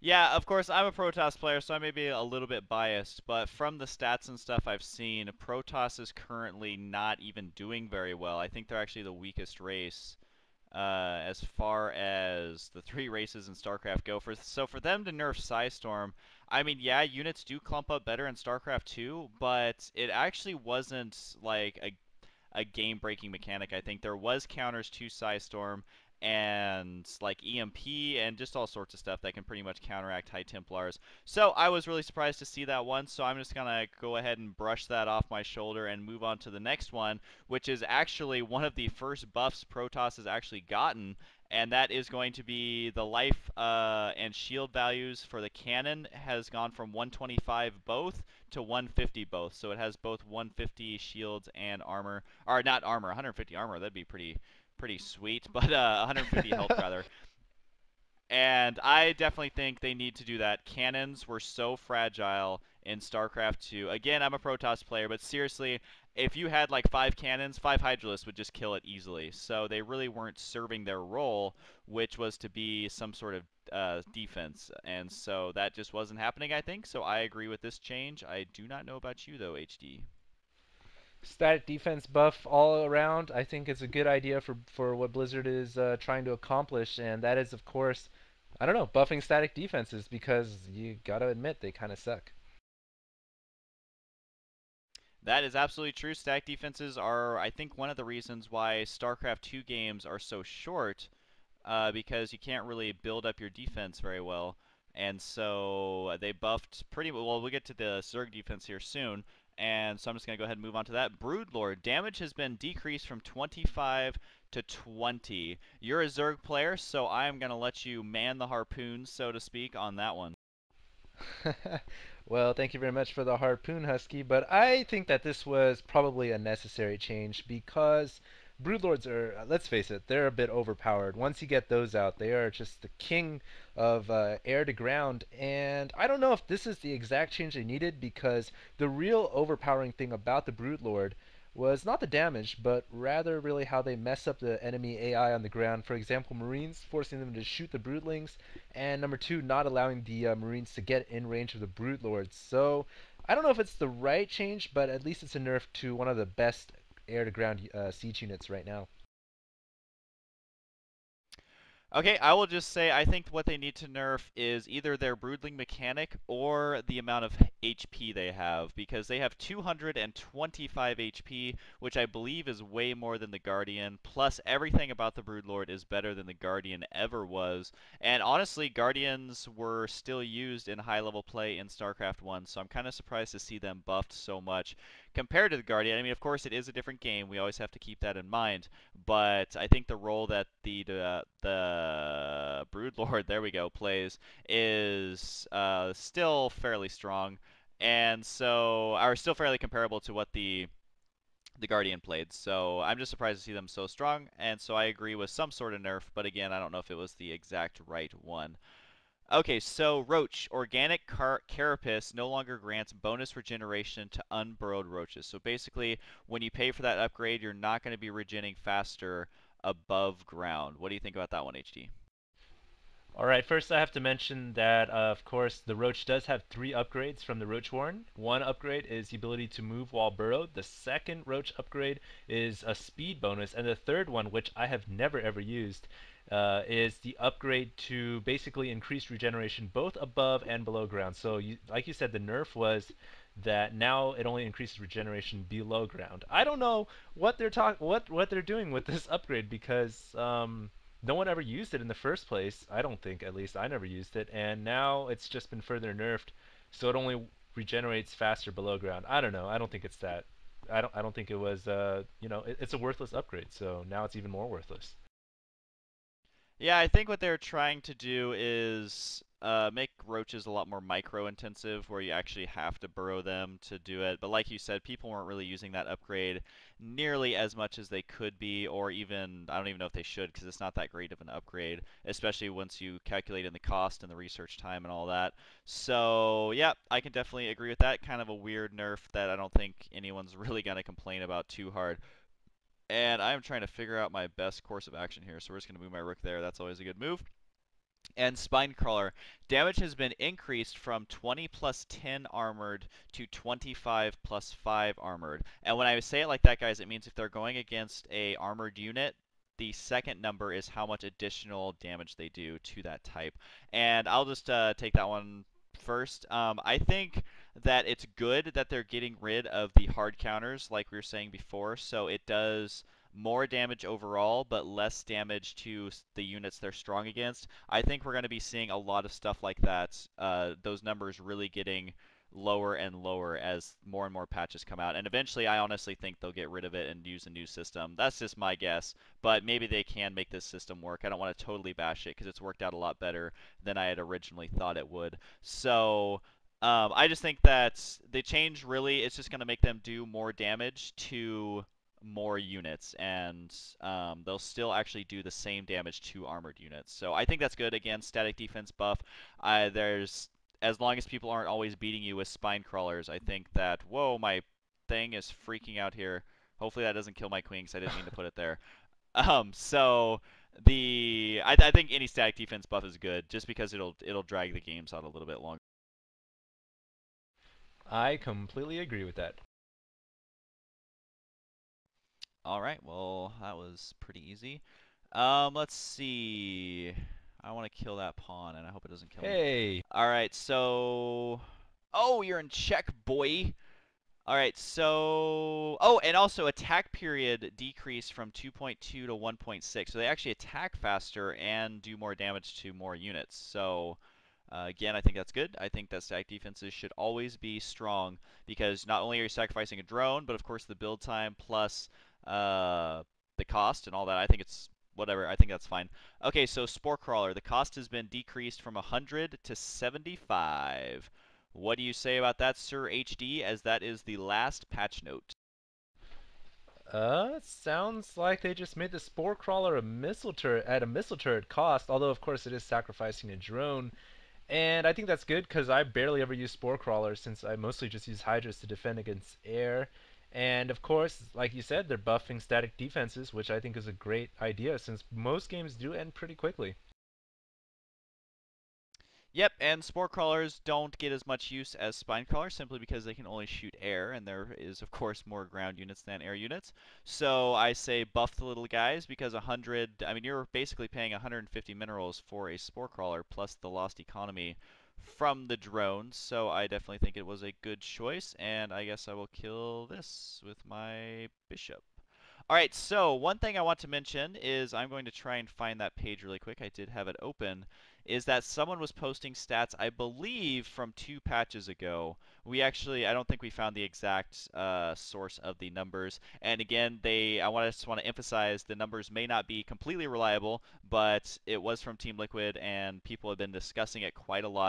Yeah, of course, I'm a Protoss player, so I may be a little bit biased, but from the stats and stuff I've seen, Protoss is currently not even doing very well. I think they're actually the weakest race as far as the three races in StarCraft go. So for them to nerf Psystorm, I mean, yeah, units do clump up better in StarCraft 2, but it actually wasn't like a game-breaking mechanic. I think there was counters to Psystorm and like EMP and just all sorts of stuff that can pretty much counteract High Templars. So I was really surprised to see that one. So I'm just gonna go ahead and brush that off my shoulder and move on to the next one, which is actually one of the first buffs Protoss has actually gotten, and that is going to be the life and shield values for the cannon has gone from 125 both to 150 both. So it has both 150 shields and armor, or not armor, 150 armor. That'd be pretty sweet, but 150 health rather. And I definitely think they need to do that. Cannons were so fragile in StarCraft 2. Again, I'm a Protoss player, but seriously, if you had like 5 cannons, 5 Hydralisks would just kill it easily. So they really weren't serving their role, which was to be some sort of defense. And so that just wasn't happening, I think. So I agree with this change. I do not know about you, though, HD. Static defense buff all around, I think is a good idea for what Blizzard is trying to accomplish, and that is, of course, I don't know, buffing static defenses because you gotta admit they kind of suck. That is absolutely true. Stack defenses are, I think, one of the reasons why StarCraft 2 games are so short, because you can't really build up your defense very well. And so they buffed pretty well. We'll get to the Zerg defense here soon. And so I'm just going to go ahead and move on to that. Broodlord, damage has been decreased from 25 to 20. You're a Zerg player, so I'm going to let you man the harpoon, so to speak, on that one. Well, thank you very much for the harpoon, Husky, but I think that this was probably a necessary change because broodlords are, let's face it, they're a bit overpowered. Once you get those out, they are just the king of air to ground, and I don't know if this is the exact change they needed because the real overpowering thing about the broodlord was not the damage, but rather really how they mess up the enemy AI on the ground. For example, Marines forcing them to shoot the broodlings, and number two, not allowing the Marines to get in range of the Brood Lords. So I don't know if it's the right change, but at least it's a nerf to one of the best air-to-ground siege units right now. Okay, I will just say I think what they need to nerf is either their broodling mechanic or the amount of HP they have, because they have 225 HP, which I believe is way more than the Guardian, plus everything about the Broodlord is better than the Guardian ever was. And honestly, Guardians were still used in high-level play in StarCraft 1, so I'm kind of surprised to see them buffed so much compared to the Guardian. I mean, of course, it is a different game. We always have to keep that in mind, but I think the role that the Broodlord, there we go, plays is still fairly strong, and so are still fairly comparable to what the Guardian played. So I'm just surprised to see them so strong, and so I agree with some sort of nerf, but again, I don't know if it was the exact right one. Okay, so Roach, organic carapace no longer grants bonus regeneration to unburrowed roaches. So basically, when you pay for that upgrade, you're not going to be regenerating faster above ground. What do you think about that one, HD? All right, first I have to mention that, of course, the Roach does have three upgrades from the Roach Warren. One upgrade is the ability to move while burrowed. The second Roach upgrade is a speed bonus. And the third one, which I have never ever used, is the upgrade to basically increase regeneration both above and below ground. So, like you said, the nerf was that now it only increases regeneration below ground. I don't know what what they're doing with this upgrade because no one ever used it in the first place. I don't think, at least I never used it, and now it's just been further nerfed, so it only regenerates faster below ground. I don't know. I don't think it's that. I don't think it was. It's a worthless upgrade. So now it's even more worthless. Yeah, I think what they're trying to do is make roaches a lot more micro-intensive, where you actually have to burrow them to do it. But like you said, people weren't really using that upgrade nearly as much as they could be, or even, I don't even know if they should, because it's not that great of an upgrade, especially once you calculate in the cost and the research time and all that. So, yeah, I can definitely agree with that. Kind of a weird nerf that I don't think anyone's really going to complain about too hard. And I'm trying to figure out my best course of action here, so we're just going to move my rook there. That's always a good move. And Spinecrawler, damage has been increased from 20 plus 10 armored to 25 plus 5 armored. And when I say it like that, guys, it means if they're going against a armored unit, the second number is how much additional damage they do to that type. And I'll just take that one first. I think that it's good that they're getting rid of the hard counters, like we were saying before, so it does more damage overall, but less damage to the units they're strong against. I think we're going to be seeing a lot of stuff like that. Those numbers really getting lower and lower as more and more patches come out. And eventually, I honestly think they'll get rid of it and use a new system. That's just my guess, but maybe they can make this system work. I don't want to totally bash it because it's worked out a lot better than I had originally thought it would. So. I just think that the change really is just going to make them do more damage to more units, and they'll still actually do the same damage to armored units. So I think that's good. Again, static defense buff. There's as long as people aren't always beating you with spine crawlers, I think that whoa, my thing is freaking out here. Hopefully that doesn't kill my queen because I didn't mean to put it there. So I think any static defense buff is good just because it'll drag the games out a little bit longer. I completely agree with that. All right, well, that was pretty easy. Let's see. I want to kill that pawn, and I hope it doesn't kill me. Hey! All right, so... Oh, you're in check, boy! All right, so... Oh, and also attack period decreased from 2.2 to 1.6. So they actually attack faster and do more damage to more units. So... again, I think that's good. I think that stack defenses should always be strong because not only are you sacrificing a drone, but of course the build time plus uh, the cost and all that. I think it's whatever. I think that's fine. Okay, so Spore Crawler. The cost has been decreased from 100 to 75. What do you say about that, Sir HD, as that is the last patch note? Sounds like they just made the Spore Crawler a missile turret at a missile turret cost, although of course it is sacrificing a drone. And I think that's good because I barely ever use Spore Crawlers since I mostly just use Hydras to defend against air. And of course, like you said, they're buffing static defenses, which I think is a great idea since most games do end pretty quickly. Yep, and spore crawlers don't get as much use as spine crawlers simply because they can only shoot air, and there is, of course, more ground units than air units. So I say buff the little guys because 100, I mean, you're basically paying 150 minerals for a spore crawler plus the lost economy from the drones. So I definitely think it was a good choice, and I guess I will kill this with my bishop. All right, so one thing I want to mention is I'm going to try and find that page really quick. I did have it open. Is that someone was posting stats, I believe, from 2 patches ago. We actually, I don't think we found the exact source of the numbers. And again, just want to emphasize the numbers may not be completely reliable, but it was from Team Liquid, and people have been discussing it quite a lot.